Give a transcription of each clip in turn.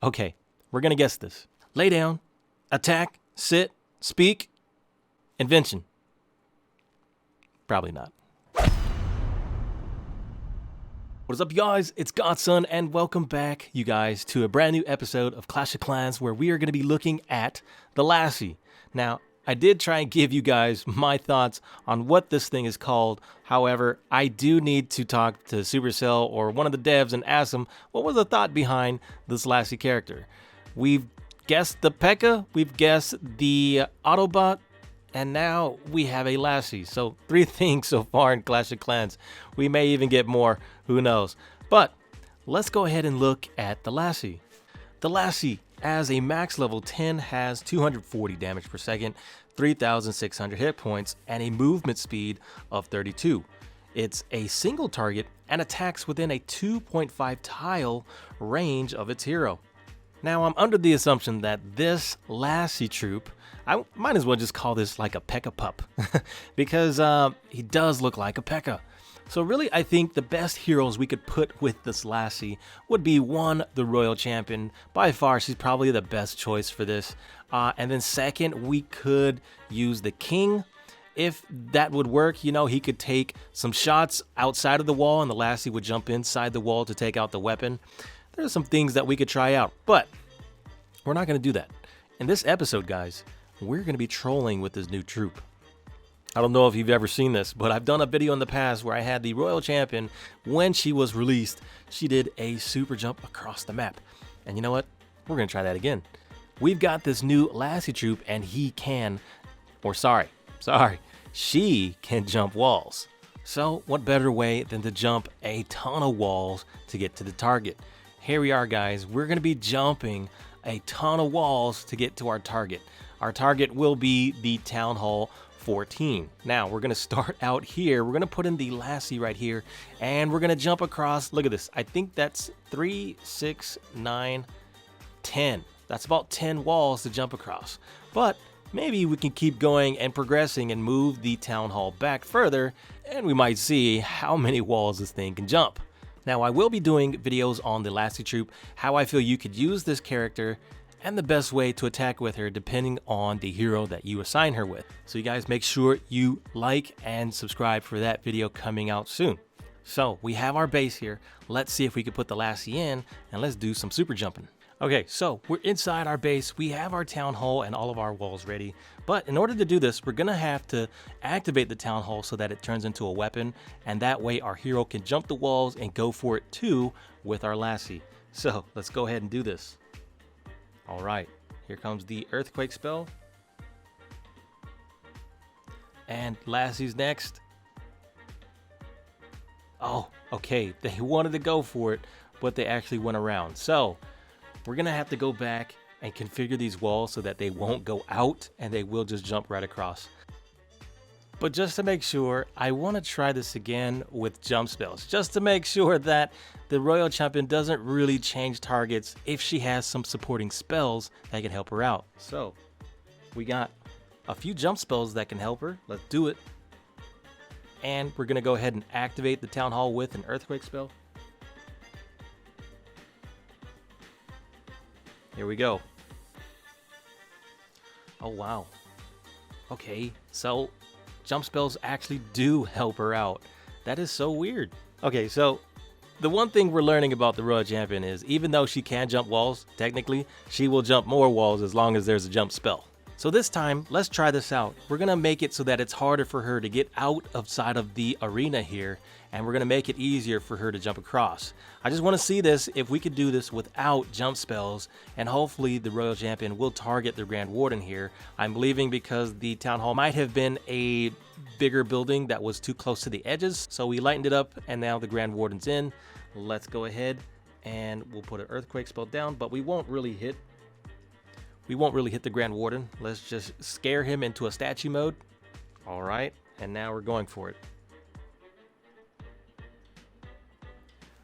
Okay, we're gonna guess this. Lay down, attack, sit, speak, invention. Probably not. What is up, you guys? It's Godson, and welcome back, you guys, to a brand new episode of Clash of Clans, where we are going to be looking at the Lassi. Now, I did try and give you guys my thoughts on what this thing is called. However, I do need to talk to Supercell or one of the devs and ask them what was the thought behind this Lassi character. We've guessed the P.E.K.K.A, we've guessed the Autobot, and now we have a Lassi. So 3 things so far in Clash of Clans. We may even get more, who knows. But let's go ahead and look at the Lassi. The Lassi, as a max level 10, has 240 damage per second, 3,600 hit points, and a movement speed of 32. It's a single target and attacks within a 2.5 tile range of its hero. Now, I'm under the assumption that this Elasti Troop, I might as well just call this like a P.E.K.K.A pup, because he does look like a P.E.K.K.A. So really, I think the best heroes we could put with this Lassi would be 1, the Royal Champion. By far, she's probably the best choice for this. And then 2nd, we could use the King. If that would work, you know, he could take some shots outside of the wall and the Lassi would jump inside the wall to take out the weapon. There's some things that we could try out, but we're not going to do that. In this episode, guys, we're going to be trolling with this new troop. I don't know if you've ever seen this, but I've done a video in the past where I had the Royal Champion. When she was released, she did a super jump across the map. And you know what? We're going to try that again. We've got this new Elasti Troop, and he can, or she can jump walls. So what better way than to jump a ton of walls to get to the target? Here we are, guys. We're going to be jumping a ton of walls to get to our target. Our target will be the Town Hall 14. Now, we're going to start out here. We're going to put in the Lassi right here, and we're going to jump across. Look at this. I think that's 3, 6, 9, 10. That's about 10 walls to jump across. But maybe we can keep going and progressing and move the Town Hall back further, and we might see how many walls this thing can jump. Now, I will be doing videos on the Elasti Troop, how I feel you could use this character, and the best way to attack with her depending on the hero that you assign her with. So you guys make sure you like and subscribe for that video coming out soon. So we have our base here. Let's see if we can put the Lassi in, and let's do some super jumping. Okay, so we're inside our base. We have our Town Hall and all of our walls ready. But in order to do this, we're gonna have to activate the Town Hall so that it turns into a weapon. And that way our hero can jump the walls and go for it too with our Lassi. So let's go ahead and do this. All right, here comes the earthquake spell. And Lassi's next. Oh, okay, they wanted to go for it, but they actually went around. So we're gonna have to go back and configure these walls so that they won't go out and they will just jump right across. But just to make sure, I want to try this again with jump spells, just to make sure that the Royal Champion doesn't really change targets if she has some supporting spells that can help her out. So we got a few jump spells that can help her. Let's do it. And we're going to go ahead and activate the Town Hall with an earthquake spell. Here we go. Oh, wow. Okay, so jump spells actually do help her out. That is so weird. Okay, so the one thing we're learning about the Royal Champion is even though she can jump walls, technically, she will jump more walls as long as there's a jump spell. So this time, let's try this out. We're gonna make it so that it's harder for her to get outside of the arena here, and we're gonna make it easier for her to jump across. I just wanna see this, if we could do this without jump spells, and hopefully the Royal Champion will target the Grand Warden here. I'm believing because the Town Hall might have been a bigger building that was too close to the edges, so we lightened it up, and now the Grand Warden's in. Let's go ahead, and we'll put an earthquake spell down, but we won't really hit the Grand Warden. Let's just scare him into a statue mode. All right, and now we're going for it.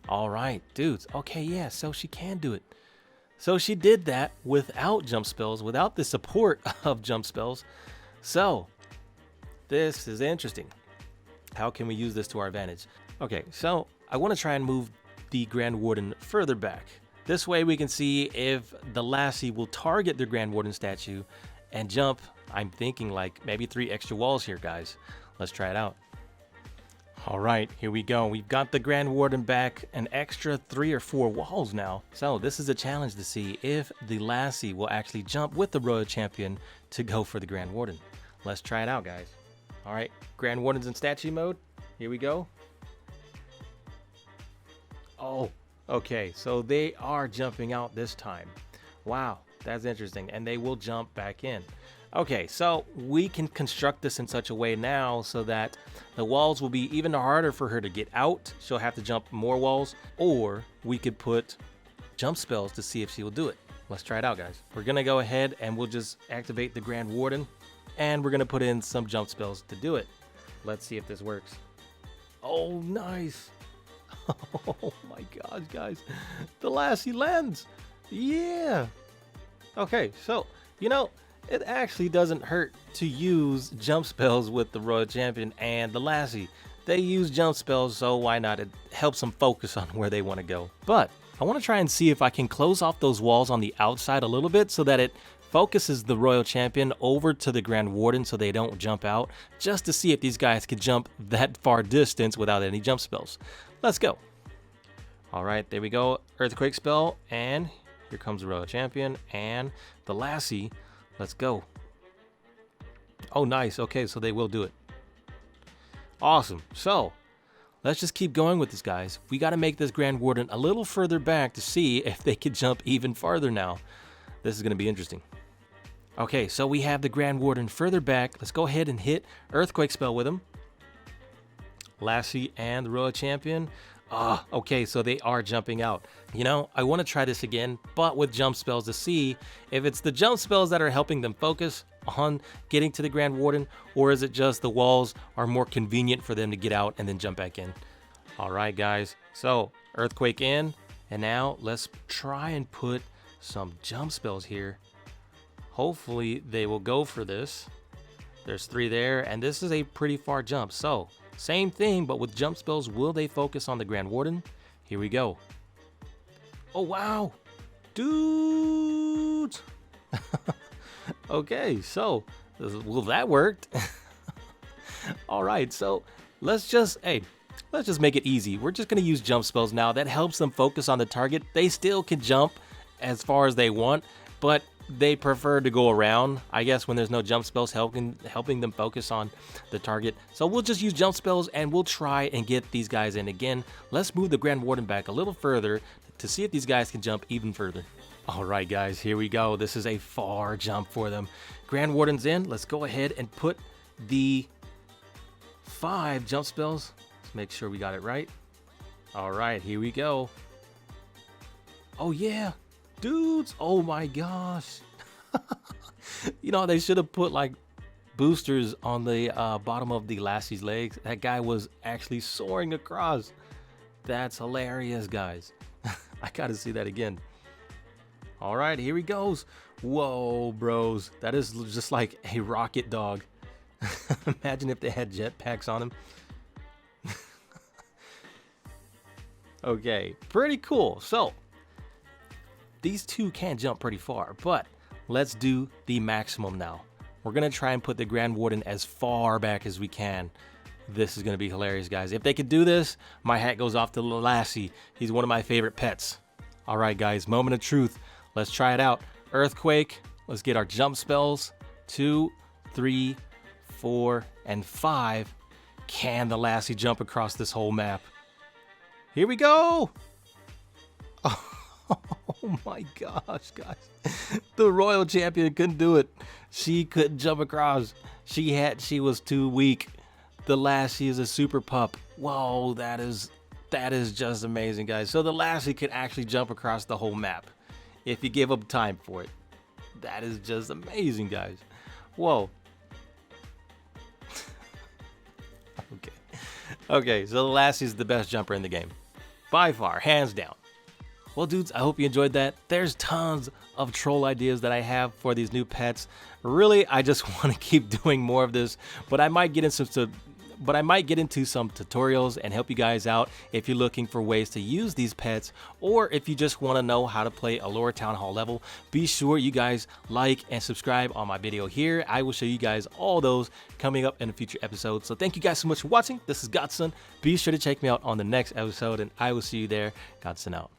All right, dudes. Okay, yeah, so she can do it. So she did that without jump spells, without the support of jump spells. So this is interesting. How can we use this to our advantage? Okay, so I want to try and move the Grand Warden further back. This way we can see if the lassie will target the Grand Warden statue and jump. I'm thinking like maybe 3 extra walls here, guys. Let's try it out. All right, here we go. We've got the Grand Warden back an extra 3 or 4 walls now. So this is a challenge to see if the lassie will actually jump with the Royal Champion to go for the Grand Warden. Let's try it out, guys. All right, Grand Warden's in statue mode. Here we go. Oh, okay, so they are jumping out this time. Wow, that's interesting. And they will jump back in. Okay, so we can construct this in such a way now so that the walls will be even harder for her to get out. She'll have to jump more walls, or we could put jump spells to see if she will do it. Let's try it out, guys. We're gonna go ahead and we'll just activate the Grand Warden, and we're gonna put in some jump spells to do it. Let's see if this works. Oh, nice. Oh my gosh, guys. The lassie lands. Yeah. Okay, so, you know, it actually doesn't hurt to use jump spells with the Royal Champion and the lassie. They use jump spells, so why not? It helps them focus on where they want to go. But I want to try and see if I can close off those walls on the outside a little bit so that it focuses the Royal Champion over to the Grand Warden so they don't jump out, just to see if these guys could jump that far distance without any jump spells. Let's go. All right, there we go. Earthquake spell, and here comes the Royal Champion and the lassie. Let's go. Oh, nice. Okay, so they will do it. Awesome. So let's just keep going with this, guys. We got to make this Grand Warden a little further back to see if they could jump even farther now. This is going to be interesting. Okay, so we have the Grand Warden further back. Let's go ahead and hit Earthquake spell with him. Lassie and the Royal Champion. Okay, so they are jumping out. You know, I want to try this again, but with jump spells to see if it's the jump spells that are helping them focus on getting to the Grand Warden, or is it just the walls are more convenient for them to get out and then jump back in. All right, guys, so Earthquake in, and now let's try and put some jump spells here. Hopefully they will go for this. There's 3 there, and this is a pretty far jump, so same thing, but with jump spells, will they focus on the Grand Warden? Here we go. Oh, wow. Dudes. Okay, so, well, that worked. All right, so let's just make it easy. We're just going to use jump spells now. That helps them focus on the target. They still can jump as far as they want, but they prefer to go around, I guess, when there's no jump spells helping them focus on the target. So we'll just use jump spells and we'll try and get these guys in again. Let's move the Grand Warden back a little further to see if these guys can jump even further. All right, guys, here we go. This is a far jump for them. Grand Warden's in. Let's go ahead and put the 5 jump spells. Let's make sure we got it right. All right, here we go. Oh, yeah. Dudes, oh my gosh. You know, they should have put like boosters on the bottom of the lassie's legs. That guy was actually soaring across. That's hilarious, guys. I gotta see that again. All right, here he goes. Whoa, bros. That is just like a rocket dog. Imagine if they had jetpacks on him. Okay, pretty cool. So these 2 can jump pretty far, but let's do the maximum now. We're going to try and put the Grand Warden as far back as we can. This is going to be hilarious, guys. If they could do this, my hat goes off to Lassie. He's one of my favorite pets. All right, guys, moment of truth. Let's try it out. Earthquake. Let's get our jump spells. 2, 3, 4, and 5. Can the Lassie jump across this whole map? Here we go. Oh my gosh, guys. The Royal Champion couldn't do it. She couldn't jump across. She was too weak. The Lassie is a super pup. Whoa, that is just amazing, guys. So the Lassie could actually jump across the whole map if you give up time for it. That is just amazing, guys. Whoa. Okay, so the Lassie is the best jumper in the game. By far, hands down. Well, dudes, I hope you enjoyed that. There's tons of troll ideas that I have for these new pets. Really, I just want to keep doing more of this, but I might get into some but I might get into some tutorials and help you guys out if you're looking for ways to use these pets, or if you just want to know how to play a lower town hall level. Be sure you guys like and subscribe on my video here. I will show you guys all those coming up in a future episode. So thank you guys so much for watching. This is Godson. Be sure to check me out on the next episode, and I will see you there. Godson out.